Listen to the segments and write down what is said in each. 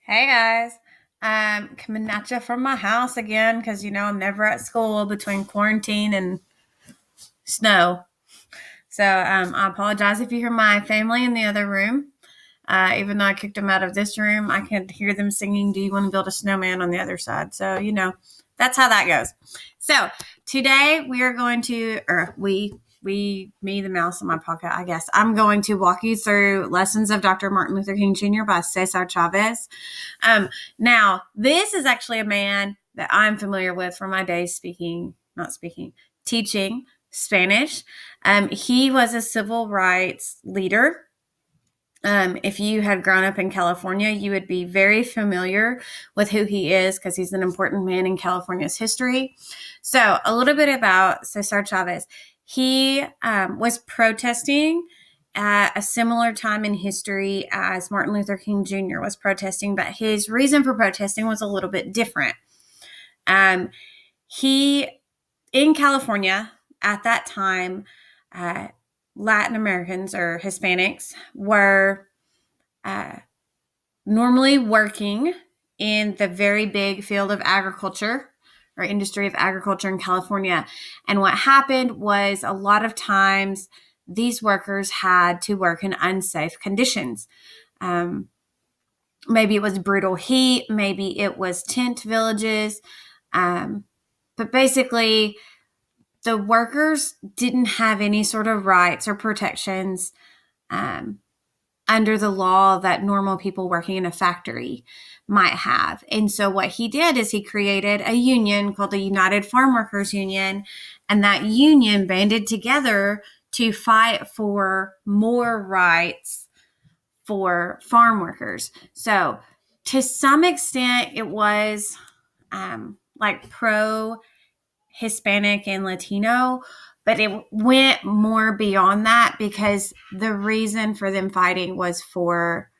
Hey guys, coming at you from my house again because I'm never at school between quarantine and snow. So I apologize if you hear my family in the other room. Even though I kicked them out of this room, I can hear them singing, "Do you want to build a snowman?" on the other side. So that's how that goes. So today we are going to, or me, the mouse in my pocket, I guess. I'm going to walk you through Lessons of Dr. Martin Luther King Jr. by Cesar Chavez. Now, this is actually a man that I'm familiar with from my days teaching Spanish. He was a civil rights leader. If you had grown up in California, you would be very familiar with who he is because he's an important man in California's history. So, a little bit about Cesar Chavez. He was protesting at a similar time in history as Martin Luther King Jr. was protesting, but his reason for protesting was a little bit different. He, in California at that time, Latin Americans or Hispanics were normally working in the very big field of agriculture or industry of agriculture in California. And what happened was a lot of times these workers had to work in unsafe conditions. Maybe it was brutal heat, maybe it was tent villages. But basically, the workers didn't have any sort of rights or protections under the law that normal people working in a factory might have. And so what he did is he created a union called the United Farm Workers Union, and that union banded together to fight for more rights for farm workers. So to some extent, it was like pro Hispanic and Latino, but it went more beyond that because the reason for them fighting was for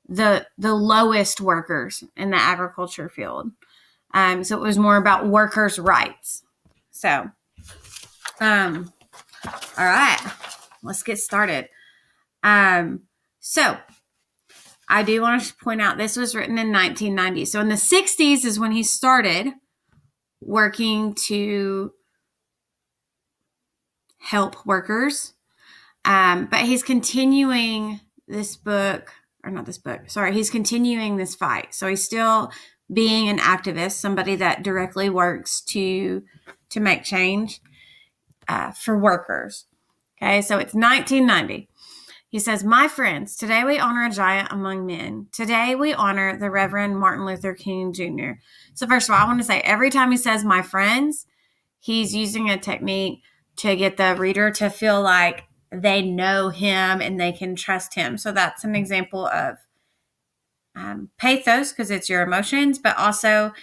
the lowest workers in the agriculture field. So it was more about workers' rights. So, all right, let's get started. So I do want to point out this was written in 1990. So in the 60s is when he started working to help workers. But he's continuing this book, or not this book, sorry, he's continuing this fight. So he's still being an activist, somebody that directly works to make change for workers. Okay, so it's 1990. He says, "My friends, today we honor a giant among men. Today we honor the Reverend Martin Luther King Jr." So first of all, I want to say every time he says "my friends," he's using a technique to get the reader to feel like they know him and they can trust him. So that's an example of pathos because it's your emotions, but also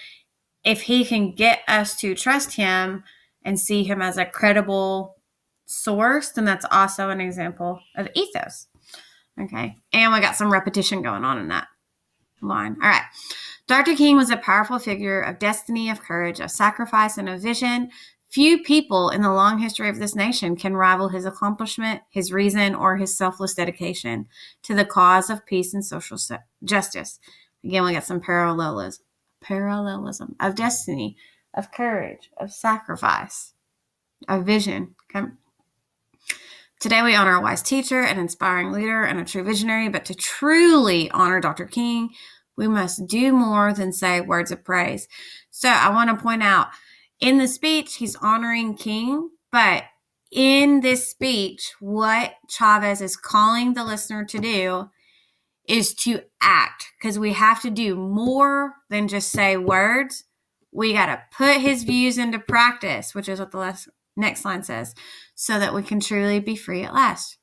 if he can get us to trust him and see him as a credible source, then that's also an example of ethos. Okay. And we got some repetition going on in that line. All right. Dr. King was a powerful figure of destiny, of courage, of sacrifice, and of vision. Few people in the long history of this nation can rival his accomplishment, his reason, or his selfless dedication to the cause of peace and social justice. Again, we got some parallelism of destiny, of courage, of sacrifice, of vision. Okay. Today we honor a wise teacher, an inspiring leader, and a true visionary, but to truly honor Dr. King, we must do more than say words of praise. So I want to point out, in the speech, he's honoring King, but in this speech, what Chavez is calling the listener to do is to act, because we have to do more than just say words. We got to put his views into practice, which is what the next line says, so that we can truly be free at last.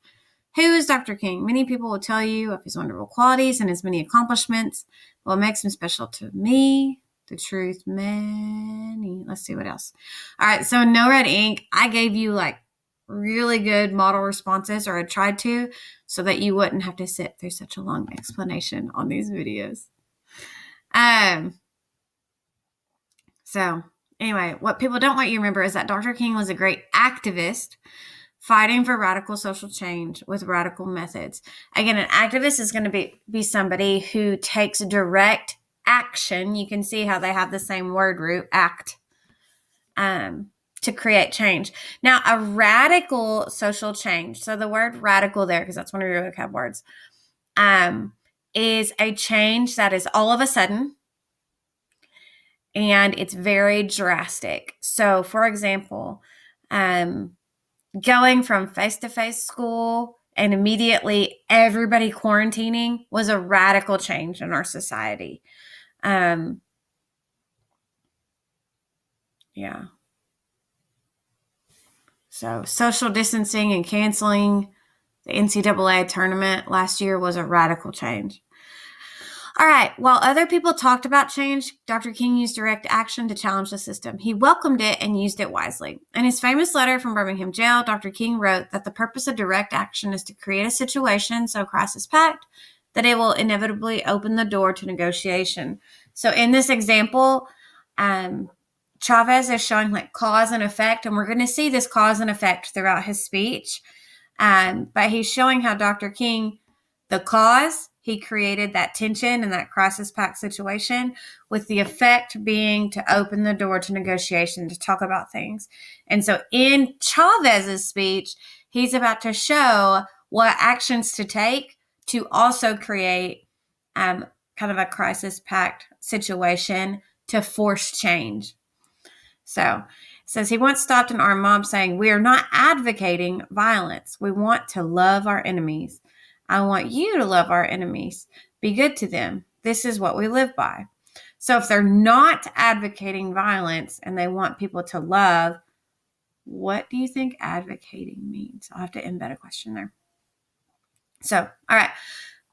Who is Dr. King? Many people will tell you of his wonderful qualities and his many accomplishments. What makes him special to me? The truth, many. Let's see what else. All right, so no red ink. I gave you like really good model responses, or I tried to, so that you wouldn't have to sit through such a long explanation on these videos. So anyway, what people don't want you to remember is that Dr. King was a great activist fighting for radical social change with radical methods. Again, an activist is going to be somebody who takes direct action. You can see how they have the same word root, act, to create change. Now, a radical social change, so the word radical there, because that's one of your vocab words, is a change that is all of a sudden, and it's very drastic. So, for example, going from face-to-face school and immediately everybody quarantining was a radical change in our society. Yeah. So social distancing and canceling the NCAA tournament last year was a radical change. All right. While other people talked about change, Dr. King used direct action to challenge the system. He welcomed it and used it wisely. In his famous letter from Birmingham jail, Dr. King wrote that the purpose of direct action is to create a situation so crisis-packed that it will inevitably open the door to negotiation. So in this example, Chavez is showing like cause and effect, and we're going to see this cause and effect throughout his speech. But he's showing how Dr. King, the cause, he created that tension and that crisis-packed situation, with the effect being to open the door to negotiation, to talk about things. And so in Chavez's speech, he's about to show what actions to take to also create kind of a crisis-packed situation to force change. So it says he once stopped an armed mob saying, "We are not advocating violence. We want to love our enemies. I want you to love our enemies. Be good to them. This is what we live by." So if they're not advocating violence and they want people to love, what do you think advocating means? I'll have to embed a question there. So, all right.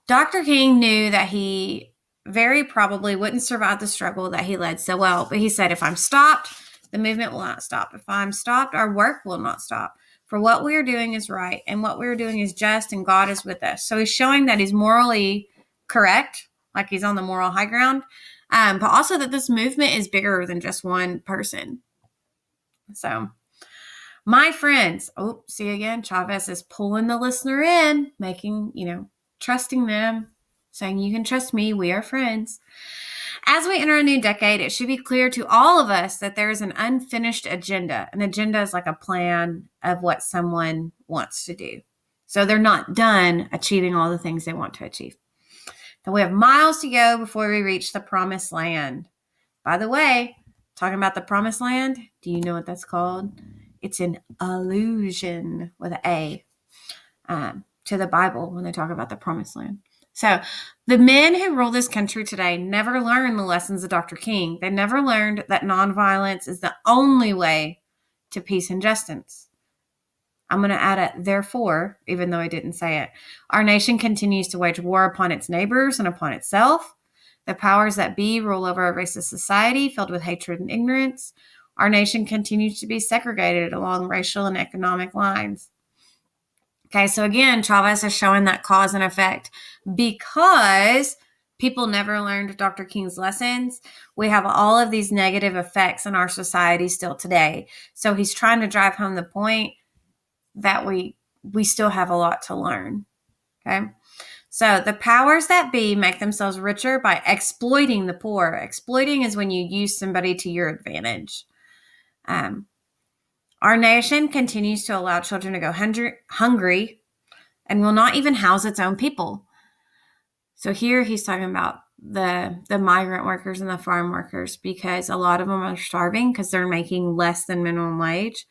Dr. King knew that he very probably wouldn't survive the struggle that he led so well, but he said, if I'm stopped, the movement will not stop. If I'm stopped, our work will not stop. For what we are doing is right, and what we are doing is just, and God is with us. So he's showing that he's morally correct, like he's on the moral high ground, but also that this movement is bigger than just one person. So, my friends, see again, Chavez is pulling the listener in, making, trusting them, saying, you can trust me, we are friends. As we enter a new decade, it should be clear to all of us that there is an unfinished agenda. An agenda is like a plan of what someone wants to do. So they're not done achieving all the things they want to achieve. And we have miles to go before we reach the promised land. By the way, talking about the promised land, do you know what that's called? It's an allusion with an A to the Bible when they talk about the promised land. So the men who rule this country today never learned the lessons of Dr. King. They never learned that nonviolence is the only way to peace and justice. I'm going to add a therefore, even though I didn't say it. Our nation continues to wage war upon its neighbors and upon itself. The powers that be rule over a racist society filled with hatred and ignorance. Our nation continues to be segregated along racial and economic lines. Okay, so again, Chavez is showing that cause and effect. Because people never learned Dr. King's lessons, we have all of these negative effects in our society still today. So he's trying to drive home the point that we still have a lot to learn. Okay, so the powers that be make themselves richer by exploiting the poor. Exploiting is when you use somebody to your advantage. Our nation continues to allow children to go hungry and will not even house its own people. So here he's talking about the migrant workers and the farm workers, because a lot of them are starving because they're making less than minimum wage.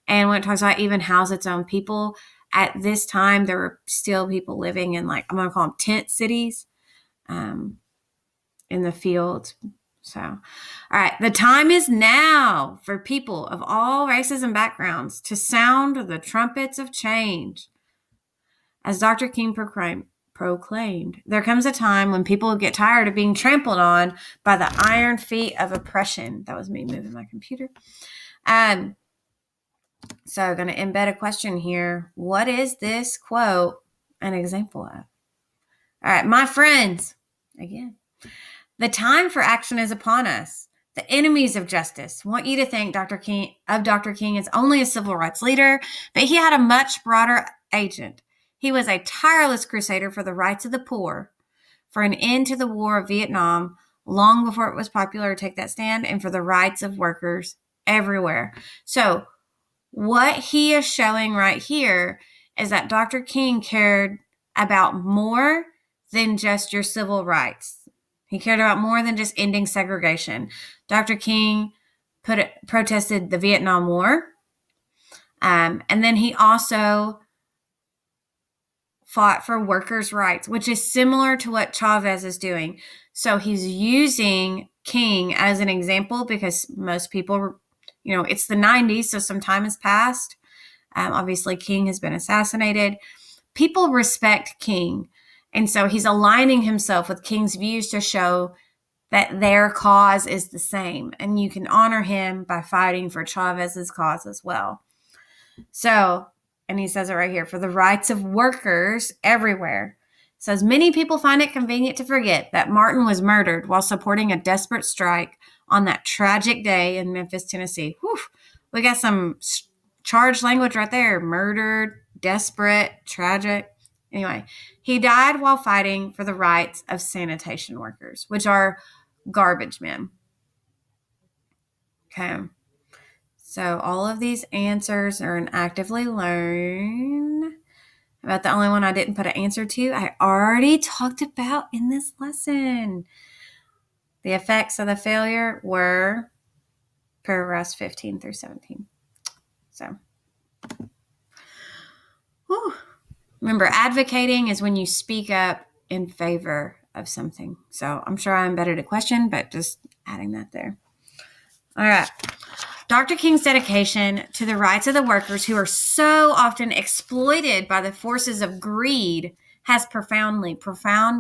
And when it talks about even house its own people, at this time, there were still people living in, like, I'm going to call them tent cities in the fields. So, all right, the time is now for people of all races and backgrounds to sound the trumpets of change. As Dr. King proclaimed, there comes a time when people get tired of being trampled on by the iron feet of oppression. That was me moving my computer. So I'm going to embed a question here. What is this quote an example of? All right, my friends, again, the time for action is upon us. The enemies of justice want you to think Dr. King as only a civil rights leader, but he had a much broader agent. He was a tireless crusader for the rights of the poor, for an end to the War of Vietnam, long before it was popular to take that stand, and for the rights of workers everywhere. So what he is showing right here is that Dr. King cared about more than just your civil rights. He cared about more than just ending segregation. Dr. King protested the Vietnam War, and then he also fought for workers' rights, which is similar to what Chavez is doing. So he's using King as an example because most people, it's the 90s, so some time has passed. Obviously, King has been assassinated. People respect King, and so he's aligning himself with King's views to show that their cause is the same, and you can honor him by fighting for Chavez's cause as well. So, and he says it right here, for the rights of workers everywhere. It says, many people find it convenient to forget that Martin was murdered while supporting a desperate strike on that tragic day in Memphis, Tennessee. Whew, we got some charged language right there. Murdered, desperate, tragic. Anyway, he died while fighting for the rights of sanitation workers, which are garbage men. Okay. So all of these answers are in actively learn. About the only one I didn't put an answer to, I already talked about in this lesson. The effects of the failure were paragraphs 15 through 17. So, remember, advocating is when you speak up in favor of something. So I'm sure I embedded a question, but just adding that there. All right. Dr. King's dedication to the rights of the workers who are so often exploited by the forces of greed has profound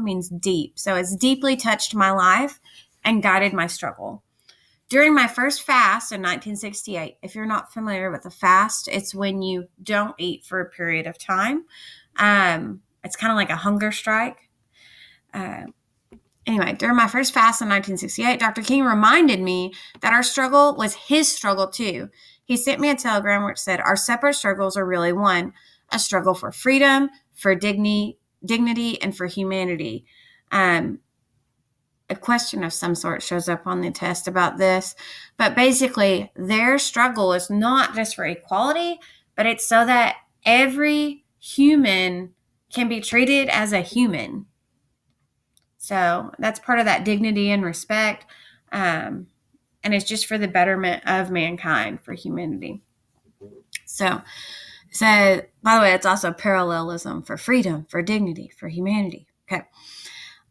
means deep. So it's deeply touched my life and guided my struggle. During my first fast in 1968, if you're not familiar with a fast, it's when you don't eat for a period of time. It's kind of like a hunger strike. Anyway, during my first fast in 1968, Dr. King reminded me that our struggle was his struggle too. He sent me a telegram which said, our separate struggles are really one, a struggle for freedom, for dignity, and for humanity. A question of some sort shows up on the test about this, but basically their struggle is not just for equality, but it's so that every human can be treated as a human. So that's part of that dignity and respect. And it's just for the betterment of mankind, for humanity. So, by the way, it's also parallelism for freedom, for dignity, for humanity. Okay.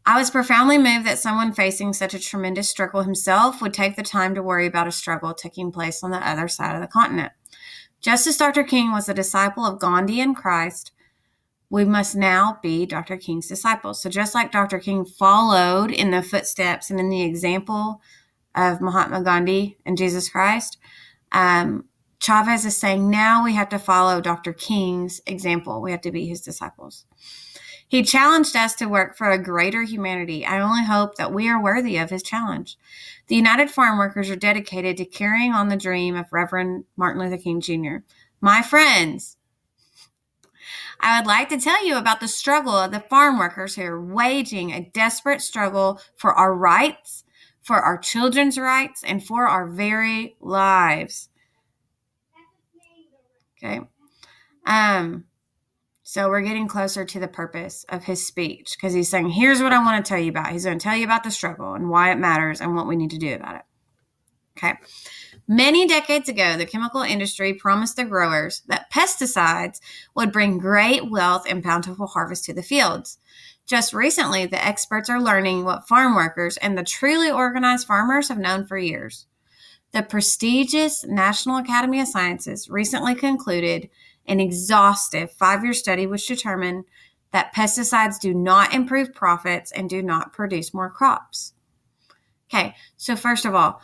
I was profoundly moved that someone facing such a tremendous struggle himself would take the time to worry about a struggle taking place on the other side of the continent. Just as Dr. King was a disciple of Gandhi and Christ, we must now be Dr. King's disciples. So just like Dr. King followed in the footsteps and in the example of Mahatma Gandhi and Jesus Christ, Chavez is saying now we have to follow Dr. King's example. We have to be his disciples. He challenged us to work for a greater humanity. I only hope that we are worthy of his challenge. The United Farm Workers are dedicated to carrying on the dream of Reverend Martin Luther King Jr. My friends, I would like to tell you about the struggle of the farm workers who are waging a desperate struggle for our rights, for our children's rights, and for our very lives. Okay. So we're getting closer to the purpose of his speech because he's saying, here's what I want to tell you about. He's going to tell you about the struggle and why it matters and what we need to do about it. Okay. Many decades ago, the chemical industry promised the growers that pesticides would bring great wealth and bountiful harvest to the fields. Just recently, the experts are learning what farm workers and the truly organized farmers have known for years. The prestigious National Academy of Sciences recently concluded an exhaustive 5-year study which determined that pesticides do not improve profits and do not produce more crops. Okay, so first of all,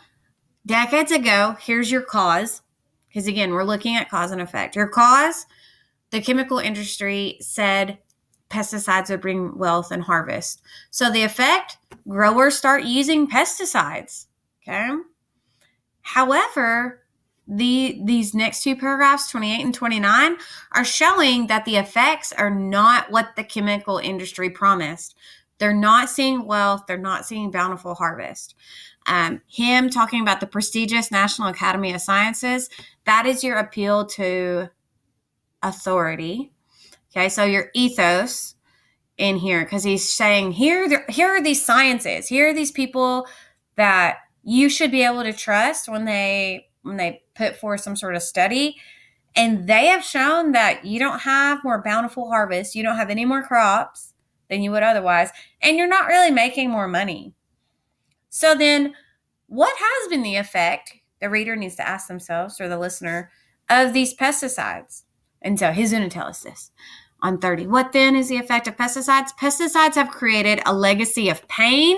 decades ago, here's your cause, because again, we're looking at cause and effect. Your cause, the chemical industry said pesticides would bring wealth and harvest. So the effect, growers start using pesticides, okay? However, these next two paragraphs, 28 and 29, are showing that the effects are not what the chemical industry promised. They're not seeing wealth. They're not seeing bountiful harvest. Him talking about the prestigious National Academy of Sciences, that is your appeal to authority. Okay, so your ethos in here, because he's saying here are these sciences, here are these people that you should be able to trust when they put forth some sort of study, and they have shown that you don't have more bountiful harvest, you don't have any more crops than you would otherwise, and you're not really making more money. So then what has been the effect, the reader needs to ask themselves, or the listener, of these pesticides? And so he's going to tell us this on 30. What then is the effect of pesticides? Pesticides have created a legacy of pain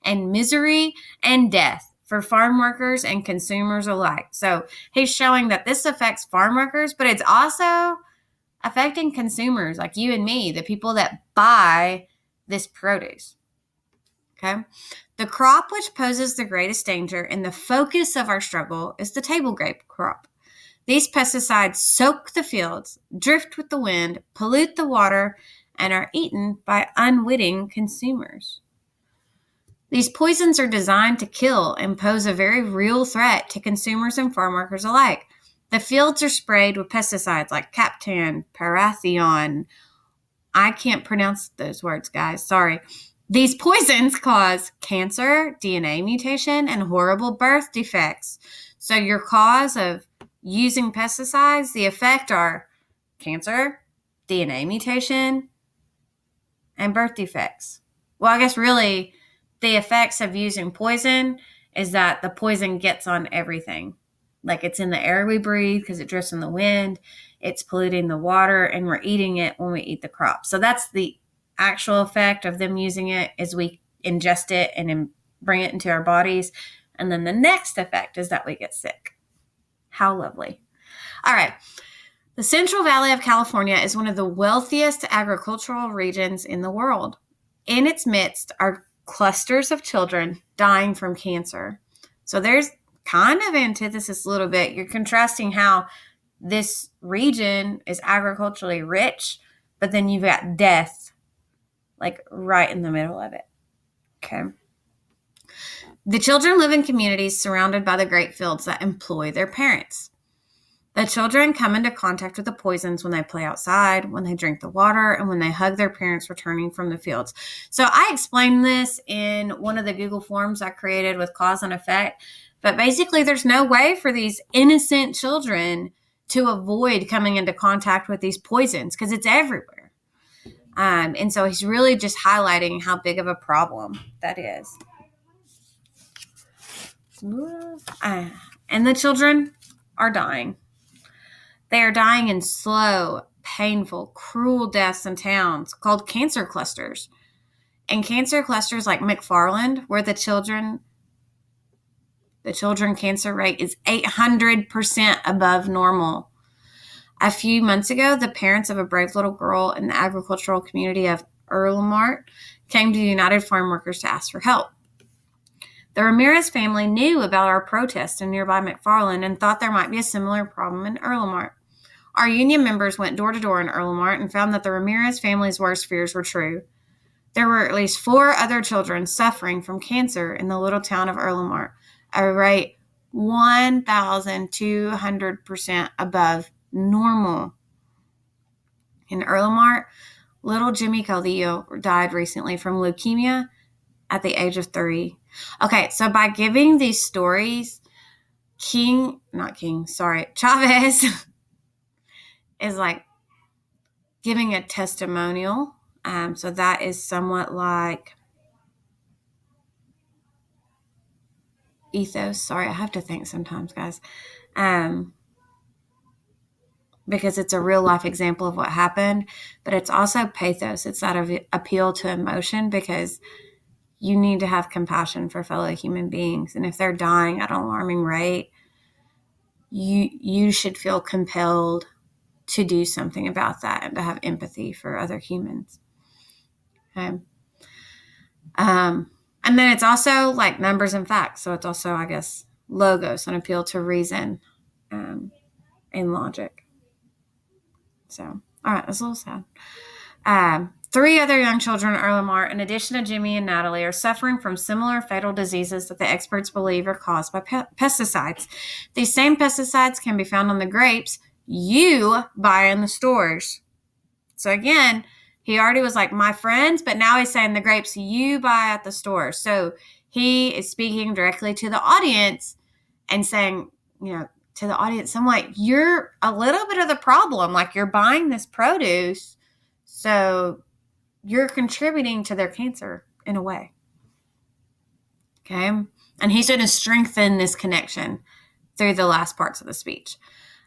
and misery and death for farm workers and consumers alike. So he's showing that this affects farm workers, but it's also affecting consumers like you and me, the people that buy this produce. Okay. The crop which poses the greatest danger and the focus of our struggle is the table grape crop. These pesticides soak the fields, drift with the wind, pollute the water, and are eaten by unwitting consumers. These poisons are designed to kill and pose a very real threat to consumers and farm workers alike. The fields are sprayed with pesticides like Captan, Parathion. I can't pronounce those words, guys. Sorry. These poisons cause cancer, DNA mutation, and horrible birth defects. So your cause of using pesticides, the effect are cancer, DNA mutation, and birth defects. Well, I guess really the effects of using poison is that the poison gets on everything. Like it's in the air we breathe because it drifts in the wind, it's polluting the water, and we're eating it when we eat the crop. So that's the actual effect of them using it, is we ingest it and bring it into our bodies. And then the next effect is that we get sick. How lovely. All right. The Central Valley of California is one of the wealthiest agricultural regions in the world. In its midst are clusters of children dying from cancer. So there's kind of antithesis a little bit. You're contrasting how this region is agriculturally rich, but then you've got death like right in the middle of it. Okay. The children live in communities surrounded by the grape fields that employ their parents. The children come into contact with the poisons when they play outside, when they drink the water, and when they hug their parents returning from the fields. So I explained this in one of the Google Forms I created with cause and effect. But basically, there's no way for these innocent children to avoid coming into contact with these poisons because it's everywhere. And so he's really just highlighting how big of a problem that is. And the children are dying. They are dying in slow, painful, cruel deaths in towns called cancer clusters. And cancer clusters like McFarland, where the children cancer rate is 800% above normal. A few months ago, the parents of a brave little girl in the agricultural community of Erlenmart came to United Farm Workers to ask for help. The Ramirez family knew about our protest in nearby McFarland and thought there might be a similar problem in Erlenmart. Our union members went door to door in Erlenmart and found that the Ramirez family's worst fears were true. There were at least 4 other children suffering from cancer in the little town of Erlenmart, a rate 1,200% above normal. In Erlenmart, little Jimmy Caldillo died recently from leukemia at the age of 3. Okay, so by giving these stories, Chavez is like giving a testimonial. So that is somewhat like ethos. Sorry, I have to think sometimes, guys. Because it's a real life example of what happened, but it's also pathos. It's that appeal to emotion because you need to have compassion for fellow human beings. And if they're dying at an alarming rate, you should feel compelled to do something about that and to have empathy for other humans. Okay. And then it's also like numbers and facts. So it's also, I guess, logos, an appeal to reason and logic. So, all right, that's a little sad. 3 other young children at Lamar, in addition to Jimmy and Natalie, are suffering from similar fatal diseases that the experts believe are caused by pesticides. These same pesticides can be found on the grapes you buy in the stores. So again, he already was like, my friends, but now he's saying the grapes you buy at the store. So he is speaking directly to the audience and saying, to the audience, somewhat, you're a little bit of the problem. Like, you're buying this produce, so you're contributing to their cancer in a way. Okay? And he's going to strengthen this connection through the last parts of the speech.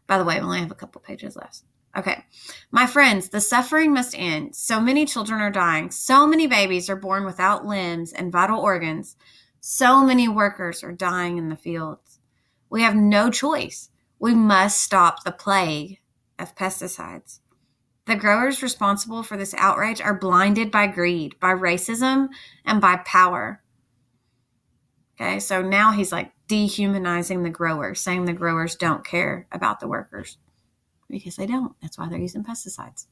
By the way, we only have a couple pages left. Okay. My friends, the suffering must end. So many children are dying. So many babies are born without limbs and vital organs. So many workers are dying in the fields. We have no choice. We must stop the plague of pesticides. The growers responsible for this outrage are blinded by greed, by racism, and by power. Okay, so now he's like dehumanizing the growers, saying the growers don't care about the workers. Because they don't. That's why they're using pesticides.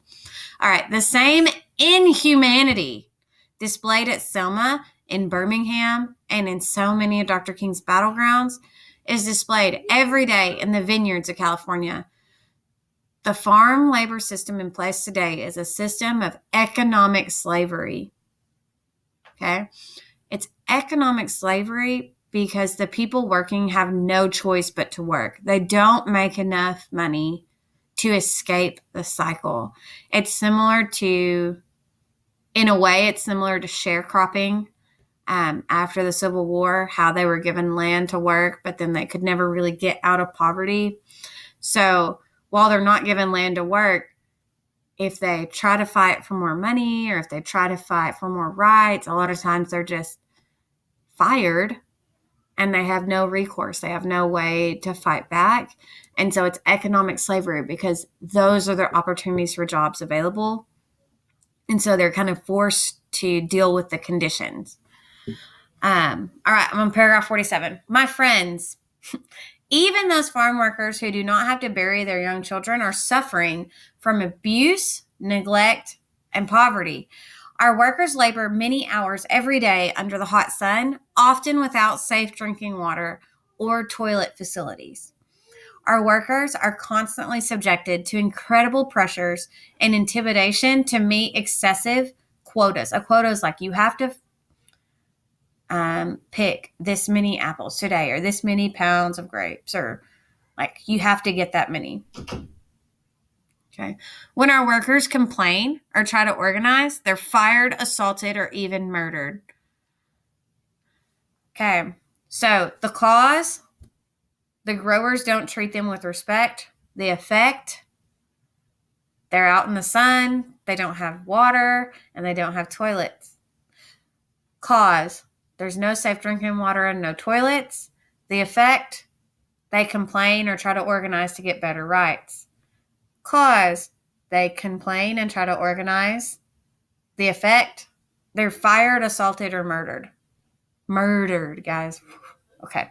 All right, the same inhumanity displayed at Selma, in Birmingham, and in so many of Dr. King's battlegrounds is displayed every day in the vineyards of California. The farm labor system in place today is a system of economic slavery. Okay? It's economic slavery because the people working have no choice but to work. They don't make enough money to escape the cycle. It's similar to, in a way, it's similar to sharecropping after the Civil War, how they were given land to work, but then they could never really get out of poverty. So while they're not given land to work, if they try to fight for more money or if they try to fight for more rights, a lot of times they're just fired and they have no recourse. They have no way to fight back. And so it's economic slavery because those are the opportunities for jobs available. And so they're kind of forced to deal with the conditions. All right, I'm on paragraph 47. My friends, even those farm workers who do not have to bury their young children are suffering from abuse, neglect, and poverty. Our workers labor many hours every day under the hot sun, often without safe drinking water or toilet facilities. Our workers are constantly subjected to incredible pressures and intimidation to meet excessive quotas. A quota is like, you have to pick this many apples today or this many pounds of grapes, or like you have to get that many. Okay. When our workers complain or try to organize, they're fired, assaulted, or even murdered. Okay. So the cause, the growers don't treat them with respect. The effect, they're out in the sun, they don't have water, and they don't have toilets. Cause, there's no safe drinking water and no toilets. The effect, they complain or try to organize to get better rights. Cause, they complain and try to organize. The effect, they're fired, assaulted, or murdered. Murdered, guys. Okay.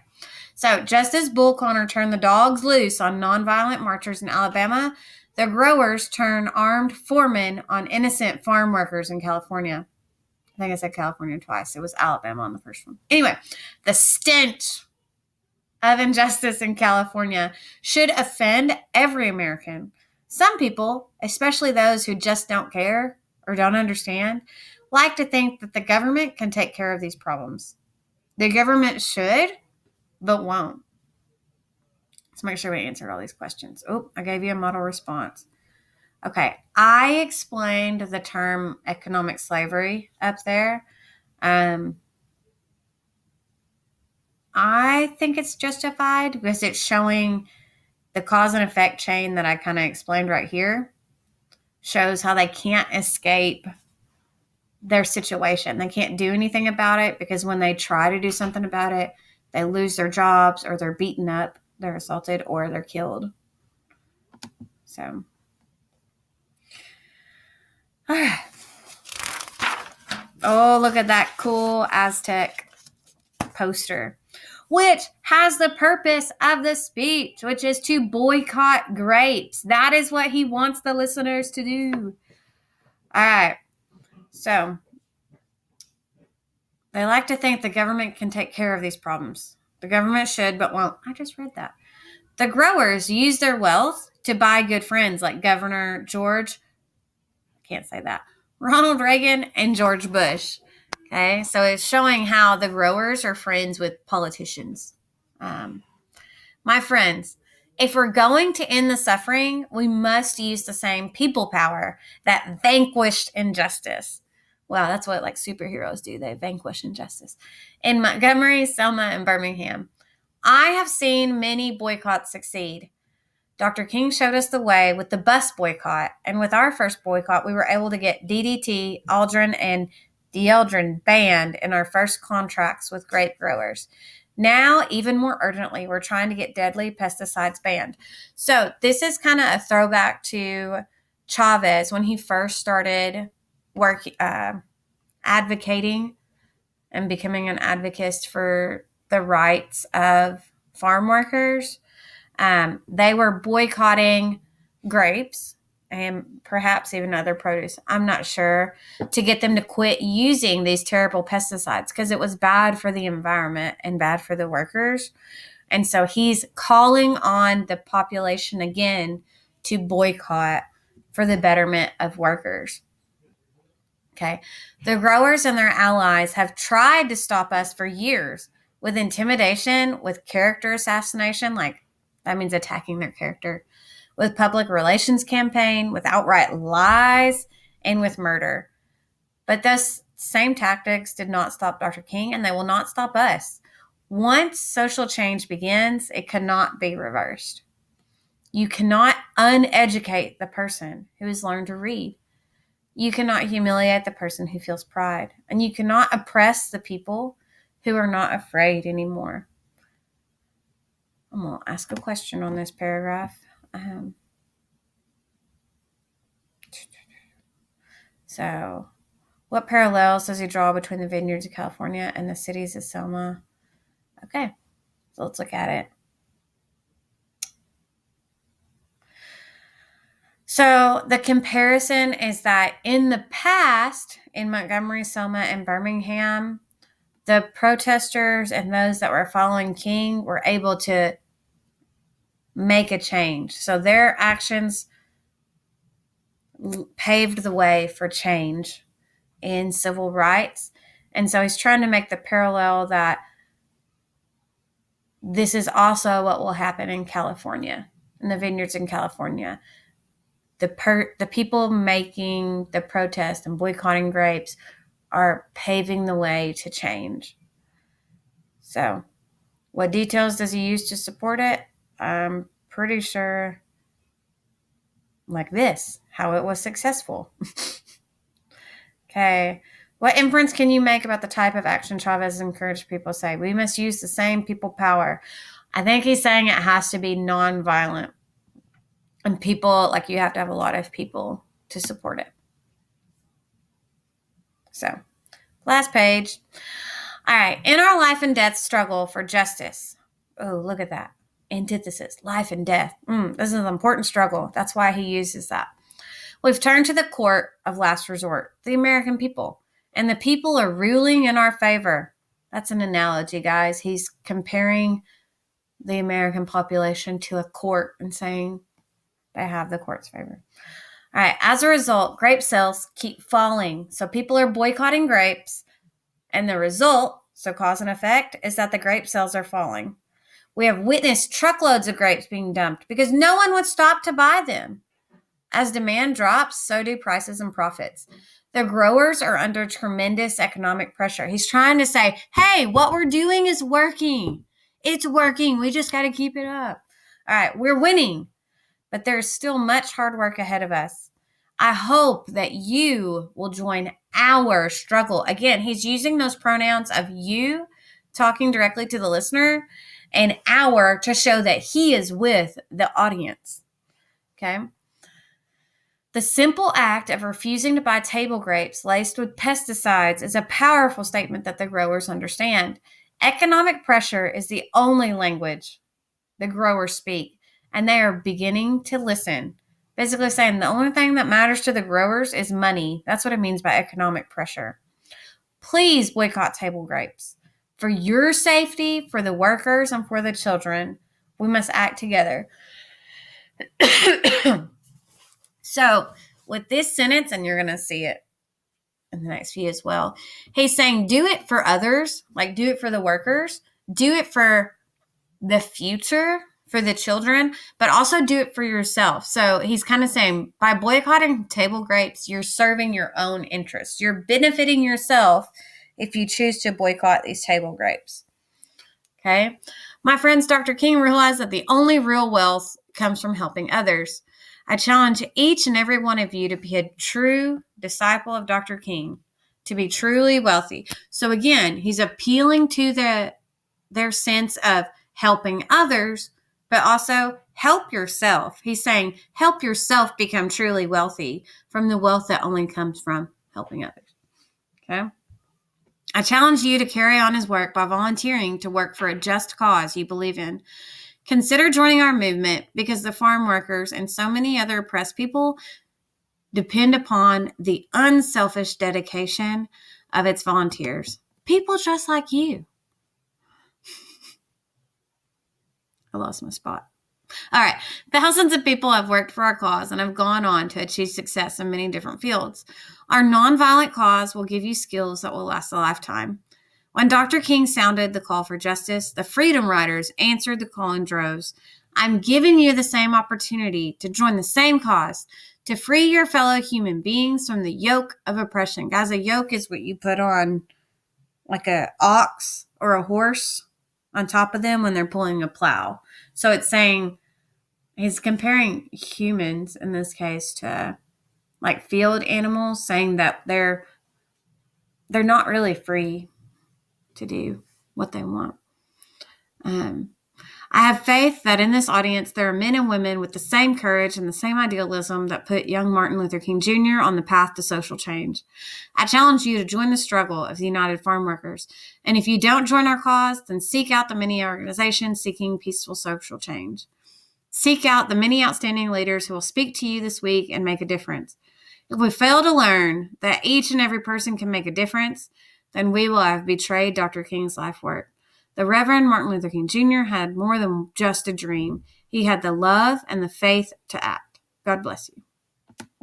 So just as Bull Connor turned the dogs loose on nonviolent marchers in Alabama, the growers turn armed foremen on innocent farm workers in California. I think I said California twice. It was Alabama on the first one. Anyway, the stench of injustice in California should offend every American. Some people, especially those who just don't care or don't understand, like to think that the government can take care of these problems. The government should, but won't. Let's make sure we answered all these questions. Oh, I gave you a model response. Okay, I explained the term economic slavery up there. I think it's justified because it's showing the cause and effect chain that I kind of explained right here. Shows how they can't escape their situation. They can't do anything about it because when they try to do something about it, they lose their jobs or they're beaten up, they're assaulted, or they're killed. So, all right. Oh, look at that cool Aztec poster, which has the purpose of the speech, which is to boycott grapes. That is what he wants the listeners to do. All right. So they like to think the government can take care of these problems. The government should, but won't. I just read that. The growers use their wealth to buy good friends like Governor George, I can't say that, Ronald Reagan and George Bush. Okay, so it's showing how the growers are friends with politicians. My friends, if we're going to end the suffering, we must use the same people power that vanquished injustice. Wow, that's what like superheroes do. They vanquish injustice. In Montgomery, Selma, and Birmingham, I have seen many boycotts succeed. Dr. King showed us the way with the bus boycott. And with our first boycott, we were able to get DDT, Aldrin, and Dieldrin banned in our first contracts with grape growers. Now, even more urgently, we're trying to get deadly pesticides banned. So this is kind of a throwback to Chavez when he first started advocating and becoming an advocate for the rights of farm workers. They were boycotting grapes and perhaps even other produce. I'm not sure, to get them to quit using these terrible pesticides because it was bad for the environment and bad for the workers. And so he's calling on the population again to boycott for the betterment of workers. Okay. The growers and their allies have tried to stop us for years with intimidation, with character assassination, like that means attacking their character, with public relations campaign, with outright lies, and with murder. But those same tactics did not stop Dr. King, and they will not stop us. Once social change begins, it cannot be reversed. You cannot uneducate the person who has learned to read. You cannot humiliate the person who feels pride. And you cannot oppress the people who are not afraid anymore. I'm going to ask a question on this paragraph. So, what parallels does he draw between the vineyards of California and the cities of Selma? Okay, so let's look at it. So the comparison is that in the past, in Montgomery, Selma, and Birmingham, the protesters and those that were following King were able to make a change. So their actions paved the way for change in civil rights. And so he's trying to make the parallel that this is also what will happen in California, in the vineyards in California. The people making the protest and boycotting grapes are paving the way to change. So, what details does he use to support it? I'm pretty sure like this, how it was successful. Okay. What inference can you make about the type of action Chavez encouraged people to say? We must use the same people power. I think he's saying it has to be nonviolent. And people, like you have to have a lot of people to support it. So, last page. All right. In our life and death struggle for justice. Oh, look at that. Antithesis, life and death. This is an important struggle. That's why he uses that. We've turned to the court of last resort, the American people. And the people are ruling in our favor. That's an analogy, guys. He's comparing the American population to a court and saying they have the court's favor. All right. As a result, grape sales keep falling. So people are boycotting grapes. And the result, so cause and effect, is that the grape sales are falling. We have witnessed truckloads of grapes being dumped because no one would stop to buy them. As demand drops, so do prices and profits. The growers are under tremendous economic pressure. He's trying to say, hey, what we're doing is working. It's working. We just got to keep it up. All right, we're winning, but there's still much hard work ahead of us. I hope that you will join our struggle. Again, he's using those pronouns of you, talking directly to the listener, and our to show that he is with the audience. Okay? The simple act of refusing to buy table grapes laced with pesticides is a powerful statement that the growers understand. Economic pressure is the only language the growers speak, and they are beginning to listen. Basically saying the only thing that matters to the growers is money. That's what it means by economic pressure. Please boycott table grapes. For your safety, for the workers, and for the children, we must act together. So, with this sentence, and you're going to see it in the next few as well, he's saying do it for others, like do it for the workers, do it for the future, for the children, but also do it for yourself. So he's kind of saying by boycotting table grapes, you're serving your own interests. You're benefiting yourself if you choose to boycott these table grapes. Okay. My friends, Dr. King realized that the only real wealth comes from helping others. I challenge each and every one of you to be a true disciple of Dr. King, to be truly wealthy. So again, he's appealing to their sense of helping others, but also help yourself. He's saying help yourself become truly wealthy from the wealth that only comes from helping others. Okay. I challenge you to carry on his work by volunteering to work for a just cause you believe in. Consider joining our movement because the farm workers and so many other oppressed people depend upon the unselfish dedication of its volunteers. People just like you. I lost my spot. All right. Thousands of people have worked for our cause and have gone on to achieve success in many different fields. Our nonviolent cause will give you skills that will last a lifetime. When Dr. King sounded the call for justice, the Freedom Riders answered the call in droves. I'm giving you the same opportunity to join the same cause, to free your fellow human beings from the yoke of oppression. Guys, a yoke is what you put on like an ox or a horse on top of them when they're pulling a plow. So it's saying, he's comparing humans in this case to like field animals, saying that they're not really free to do what they want. I have faith that in this audience there are men and women with the same courage and the same idealism that put young Martin Luther King Jr. on the path to social change. I challenge you to join the struggle of the United Farm Workers. And if you don't join our cause, then seek out the many organizations seeking peaceful social change. Seek out the many outstanding leaders who will speak to you this week and make a difference. If we fail to learn that each and every person can make a difference, then we will have betrayed Dr. King's life work. The Reverend Martin Luther King Jr. had more than just a dream. He had the love and the faith to act. God bless you.